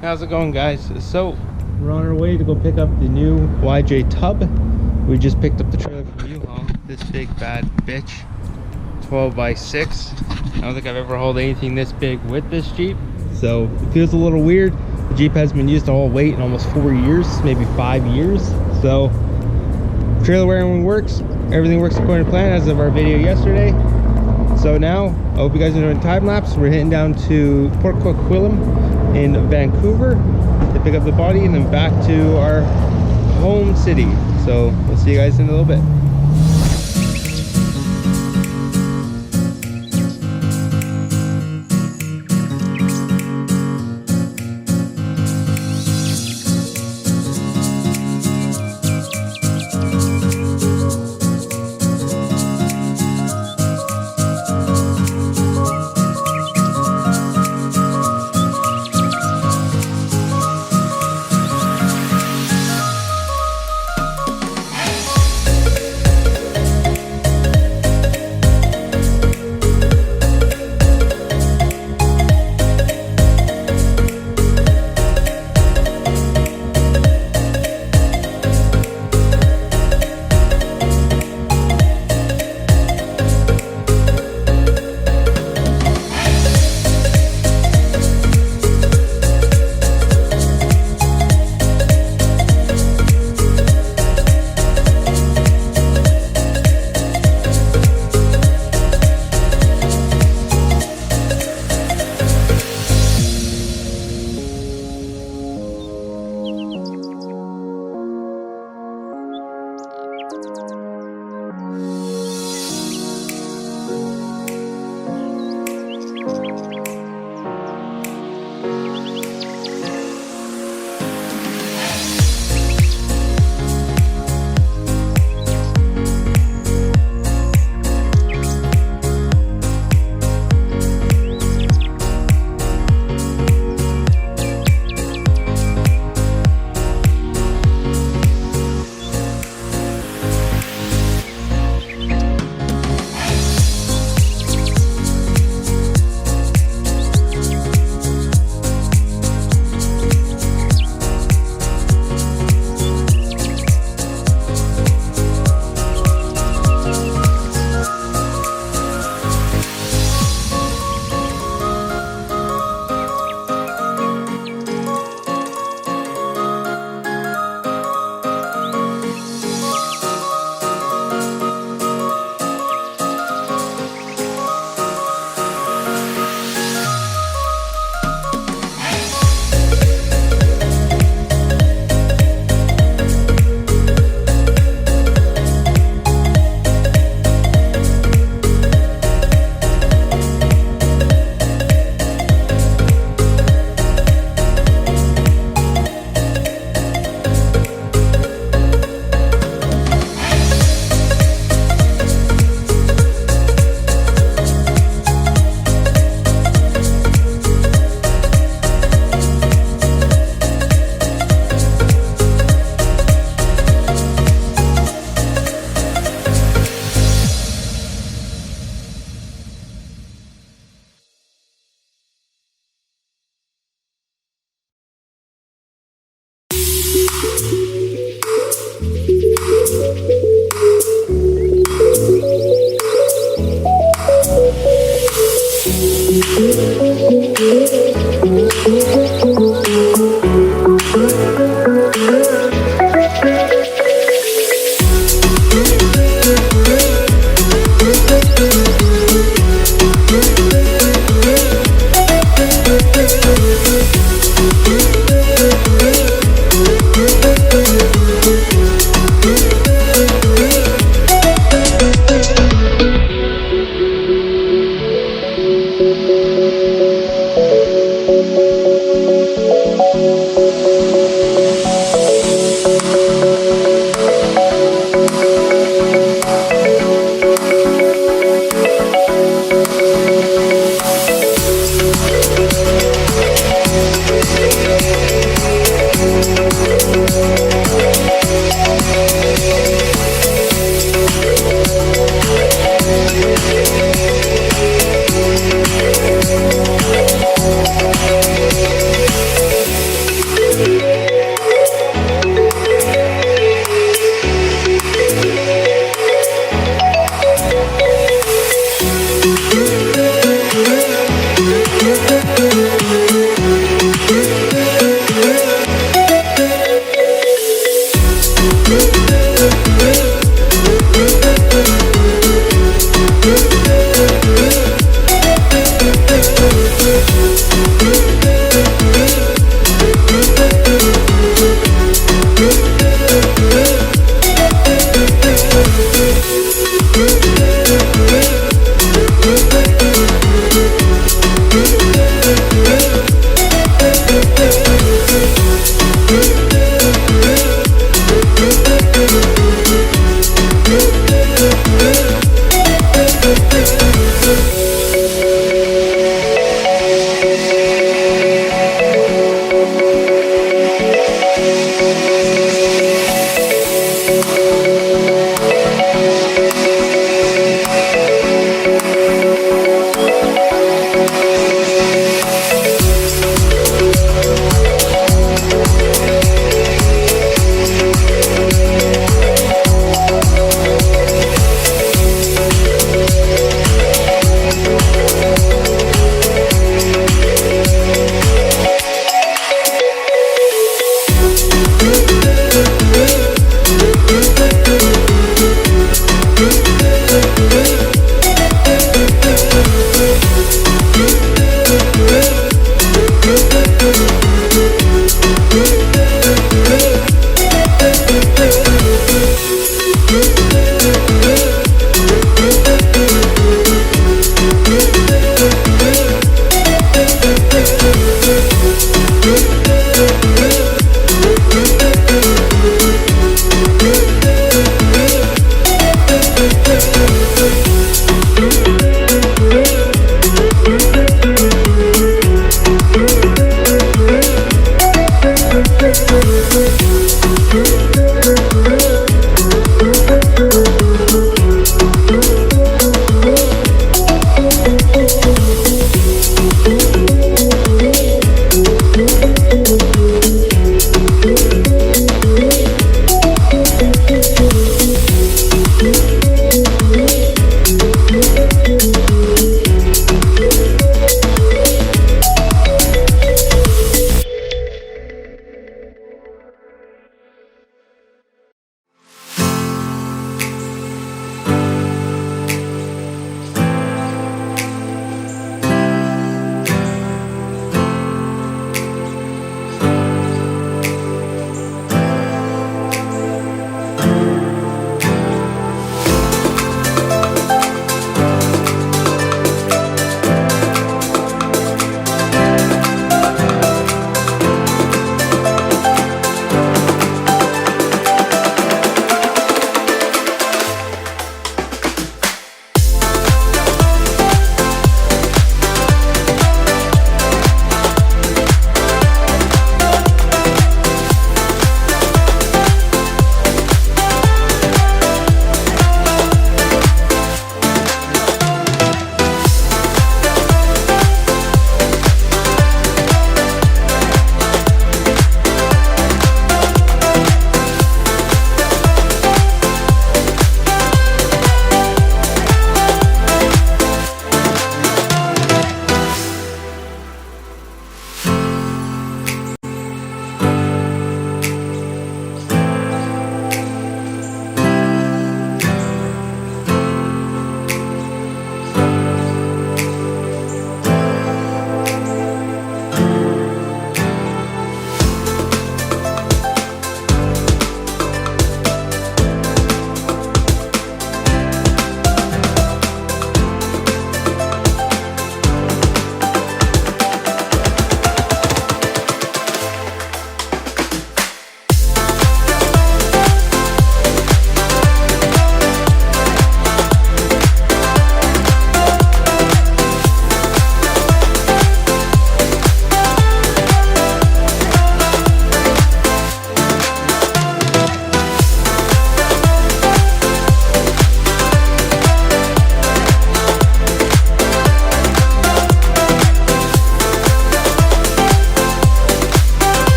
How's it going, guys? So we're on our way to go pick up the new YJ tub. We just picked up the trailer from U-Haul. This big bad bitch, 12 by 6. I don't think I've ever hauled anything this big with this Jeep, so it feels a little weird. The Jeep has been used to haul weight in almost 4 years, maybe 5 years. So trailer wearing works, everything works according to plan as of our video yesterday. So now, I hope you guys are doing time lapse. We're heading down to Port Coquitlam in Vancouver to pick up the body and then back to our home city. So we'll see you guys in a little bit.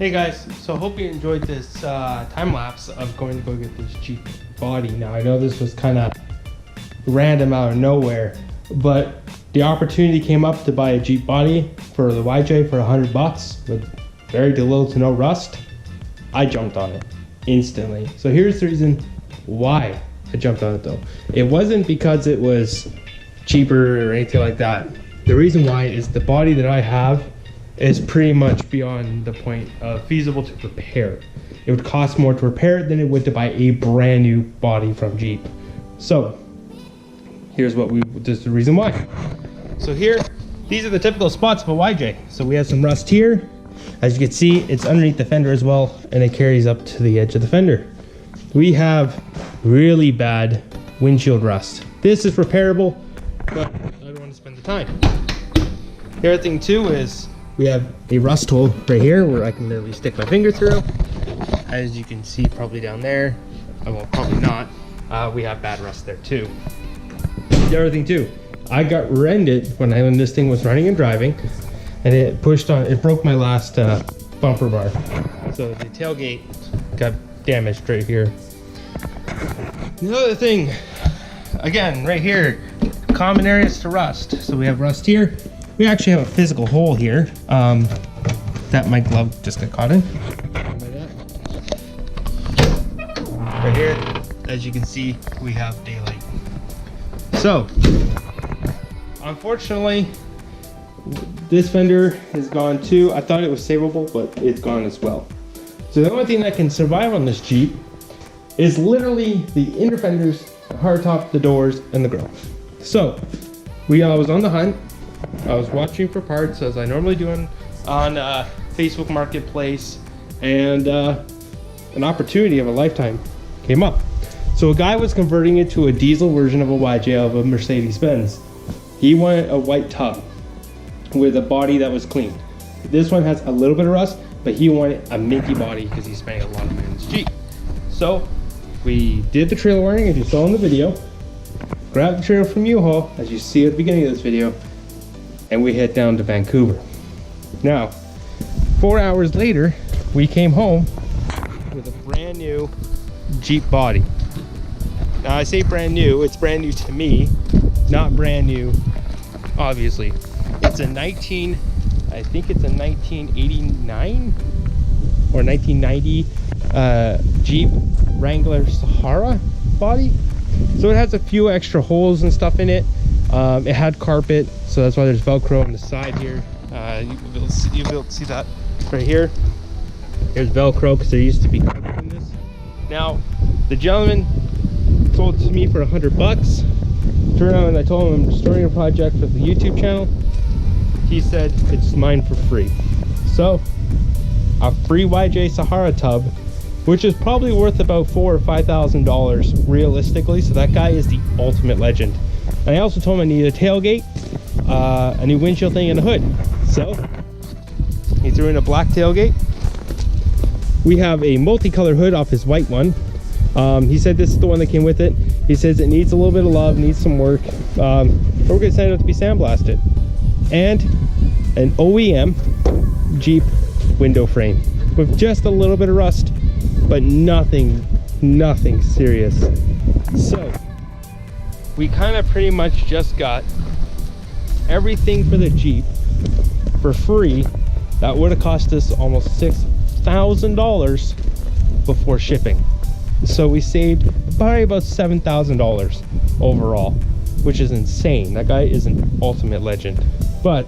Hey guys, so hope you enjoyed this time lapse of going to go get this Jeep body. Now I know this was kind of random out of nowhere, but the opportunity came up to buy a Jeep body for the YJ for $100 with very little to no rust. I jumped on it instantly. So here's the reason why I jumped on it though. It wasn't because it was cheaper or anything like that. The reason why is the body that I have is pretty much beyond the point of feasible to repair. It would cost more to repair it than it would to buy a brand new body from Jeep. So here's this is the reason why. So here, these are the typical spots of a YJ. So we have some rust here. As you can see, it's underneath the fender as well, and it carries up to the edge of the fender. We have really bad windshield rust. This is repairable, but I don't want to spend the time. The other thing too is we have a rust hole right here where I can literally stick my finger through. As you can see probably down there, well probably not, we have bad rust there too. The other thing too, I got rear-ended when this thing was running and driving, and it broke my last bumper bar. So the tailgate got damaged right here. The other thing, again, right here, common areas to rust. So we have rust here. We actually have a physical hole here that my glove just got caught in. Right here, as you can see, we have daylight. So, unfortunately, this fender is gone too. I thought it was savable, but it's gone as well. So the only thing that can survive on this Jeep is literally the inner fenders, the hardtop, the doors, and the grill. So, I was on the hunt. I was watching for parts as I normally do on Facebook Marketplace, and an opportunity of a lifetime came up. So a guy was converting it to a diesel version of a YJ of a Mercedes-Benz. He wanted a white tub with a body that was clean. This one has a little bit of rust, but he wanted a minty body because he's spending a lot of money on this Jeep. So we did the trailer wiring as you saw in the video, grabbed the trailer from U-Haul as you see at the beginning of this video, and we head down to Vancouver. Now, 4 hours later, we came home with a brand new Jeep body. Now I say brand new, it's brand new to me, not brand new, obviously. It's a I think it's a 1989 or 1990 Jeep Wrangler Sahara body. So it has a few extra holes and stuff in it. It had carpet, so that's why there's Velcro on the side here. You'll be able to see that right here. There's Velcro because there used to be carpet in this. Now, the gentleman sold it to me for $100. Turned around and I told him I'm starting a project for the YouTube channel. He said it's mine for free. So, a free YJ Sahara tub, which is probably worth about $4,000 or $5,000 realistically. So that guy is the ultimate legend. And I also told him I needed a tailgate, a new windshield thing, and a hood. So he threw in a black tailgate. We have a multicolored hood off his white one. He said this is the one that came with it. He says it needs a little bit of love, needs some work, but we're gonna send it to be sandblasted. And an OEM Jeep window frame with just a little bit of rust, but nothing serious. So we kind of pretty much just got everything for the Jeep for free. That would have cost us almost $6,000 before shipping. So we saved probably about $7,000 overall, which is insane. That guy is an ultimate legend. But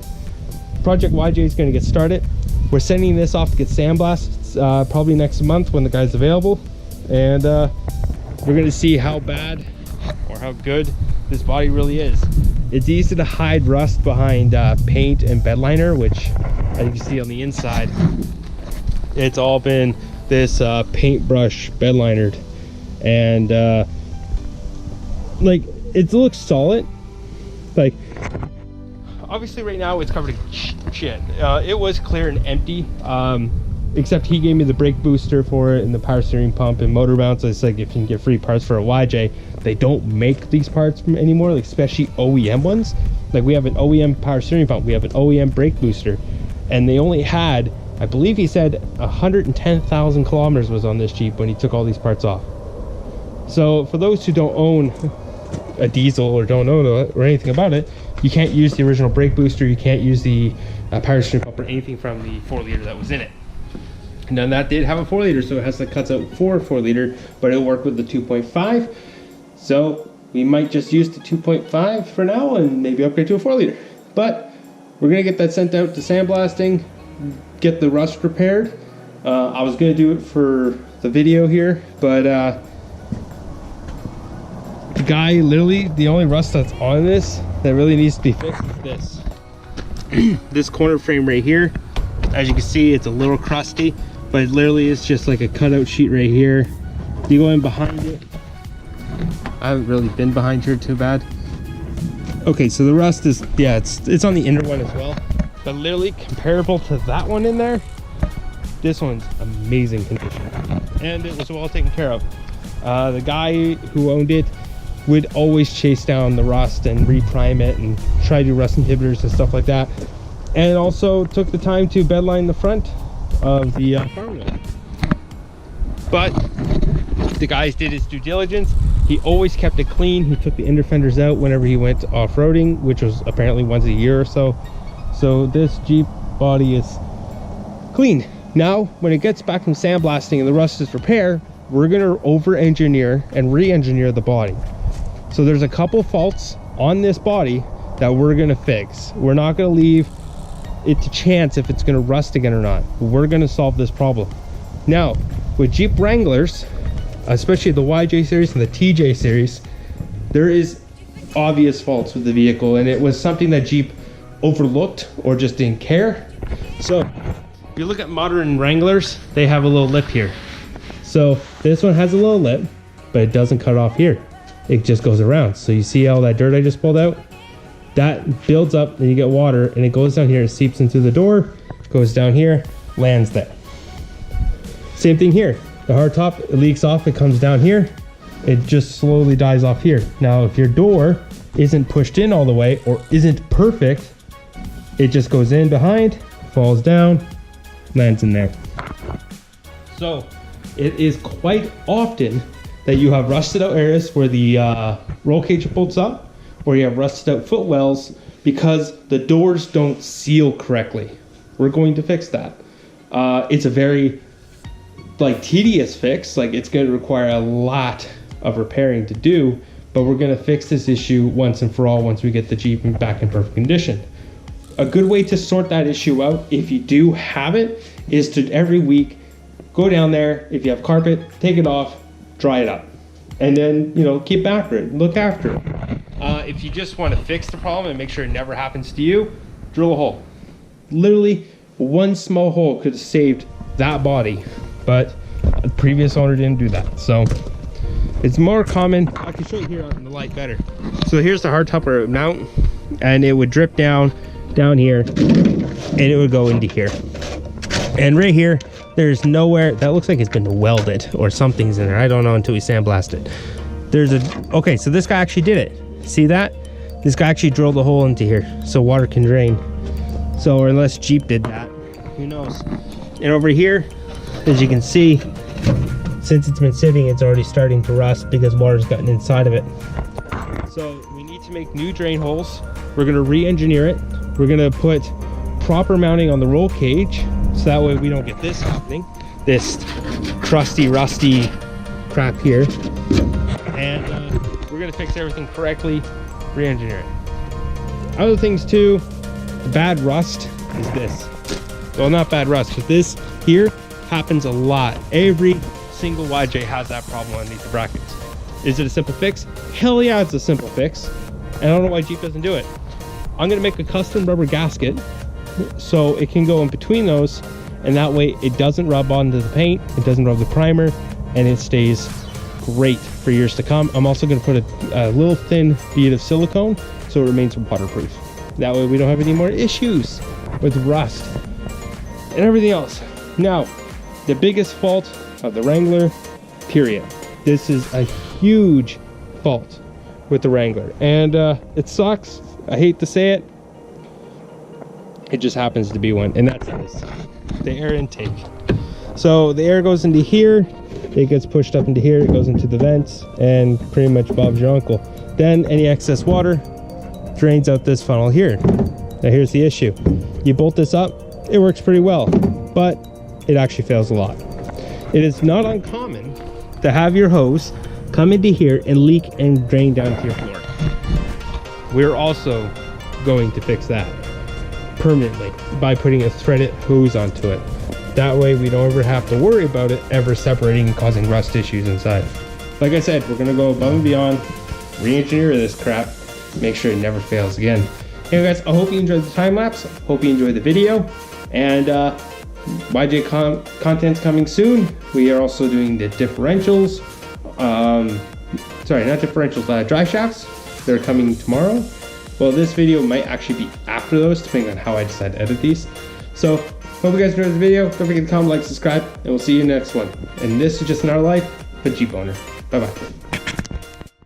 Project YJ is going to get started. We're sending this off to get sandblasted probably next month when the guy's available, and we're going to see how bad or how good this body really is. It's easy to hide rust behind paint and bed liner, which as you can see on the inside, it's all been this paintbrush bed linered, and like it looks solid. Like obviously right now it's covered in shit. It was clear and empty, except he gave me the brake booster for it and the power steering pump and motor mounts. It's like if you can get free parts for a YJ, they don't make these parts anymore, like especially OEM ones. Like we have an OEM power steering pump, we have an OEM brake booster, and they only had I believe he said 110,000 kilometers was on this Jeep when he took all these parts off. So for those who don't own a diesel or don't know it or anything about it, you can't use the original brake booster, you can't use the power steering pump or anything from the 4-liter that was in it. Now that did have a 4-liter, so it has the cuts out for a 4-liter, but it'll work with the 2.5. So we might just use the 2.5 for now and maybe upgrade to a 4-liter. But we're gonna get that sent out to sandblasting, get the rust repaired. I was gonna do it for the video here, but the guy, literally the only rust that's on this that really needs to be fixed is this. This corner frame right here. As you can see, it's a little crusty, but it literally is just like a cutout sheet right here. You go in behind it. I haven't really been behind here too bad. Okay, so the rust is, yeah, it's on the inner one as well, but literally comparable to that one in there, this one's amazing condition, and it was well taken care of. The guy who owned it would always chase down the rust and reprime it and try to do rust inhibitors and stuff like that, and also took the time to bedline the front of the farm wheel. But the guys did his due diligence. He always kept it clean. He took the inner fenders out whenever he went off-roading, which was apparently once a year or so. So this Jeep body is clean. Now, when it gets back from sandblasting and the rust is repaired, we're gonna over-engineer and re-engineer the body. So there's a couple faults on this body that we're gonna fix. We're not gonna leave it to chance if it's gonna rust again or not. We're gonna solve this problem. Now, with Jeep Wranglers, especially the YJ series and the TJ series, there is obvious faults with the vehicle, and it was something that Jeep overlooked or just didn't care. So if you look at modern Wranglers, they have a little lip here. So this one has a little lip, but it doesn't cut off here. It just goes around. So you see all that dirt I just pulled out? That builds up, then you get water, and it goes down here, it seeps into the door, goes down here, lands there. Same thing here. The hard top, it leaks off, it comes down here, it just slowly dies off here. Now, if your door isn't pushed in all the way or isn't perfect, it just goes in behind, falls down, lands in there. So it is quite often that you have rusted out areas where the roll cage bolts up, or you have rusted out footwells because the doors don't seal correctly. We're going to fix that. It's a very tedious fix. It's going to require a lot of repairing to do, but we're going to fix this issue once and for all once we get the Jeep back in perfect condition. A good way to sort that issue out, if you do have it, is to every week go down there. If you have carpet, take it off, dry it up, and then keep after it, look after it. If you just want to fix the problem and make sure it never happens to you, drill a hole. Literally one small hole could have saved that body, but the previous owner didn't do that. So it's more common. I can show you here on the light better. So here's the hardtop where it would mount, and it would drip down here, and it would go into here. And right here, there's nowhere that looks like it's been welded or something's in there. I don't know until we sandblast it. Okay, so this guy actually did it. See that? This guy actually drilled a hole into here so water can drain. So, or unless Jeep did that, who knows? And over here, as you can see, since it's been sitting, it's already starting to rust because water's gotten inside of it. So we need to make new drain holes. We're gonna re-engineer it. We're gonna put proper mounting on the roll cage, so that way we don't get this happening, this crusty, rusty crap here. And we're gonna fix everything correctly, re-engineer it. Other things too, the bad rust is this. Well, not bad rust, but this here happens a lot. Every single YJ has that problem underneath the brackets. Is it a simple fix? Hell yeah, it's a simple fix. And I don't know why Jeep doesn't do it. I'm gonna make a custom rubber gasket so it can go in between those, and that way it doesn't rub onto the paint, it doesn't rub the primer, and it stays great for years to come. I'm also going to put a little thin bead of silicone so it remains waterproof. That way we don't have any more issues with rust and everything else. Now, the biggest fault of the Wrangler, period. This is a huge fault with the Wrangler, and it sucks. I hate to say it. It just happens to be one, and that's this, the air intake. So the air goes into here, it gets pushed up into here, it goes into the vents, and pretty much Bob's your uncle. Then any excess water drains out this funnel here. Now here's the issue. You bolt this up, it works pretty well, but it actually fails a lot. It is not uncommon to have your hose come into here and leak and drain down to your floor. We're also going to fix that permanently by putting a threaded hose onto it. That way we don't ever have to worry about it ever separating and causing rust issues inside. Like I said, we're gonna go above and beyond, re-engineer this crap, make sure it never fails again. Anyway guys, I hope you enjoyed the time lapse, hope you enjoyed the video, and YJ content's coming soon. We are also doing the differentials, sorry, not differentials, drive shafts. They're coming tomorrow. Well, this video might actually be after those, depending on how I decide to edit these. So, hope you guys enjoyed the video. Don't forget to comment, like, subscribe, and we'll see you in the next one. And this is just another life, a Jeep owner. Bye-bye.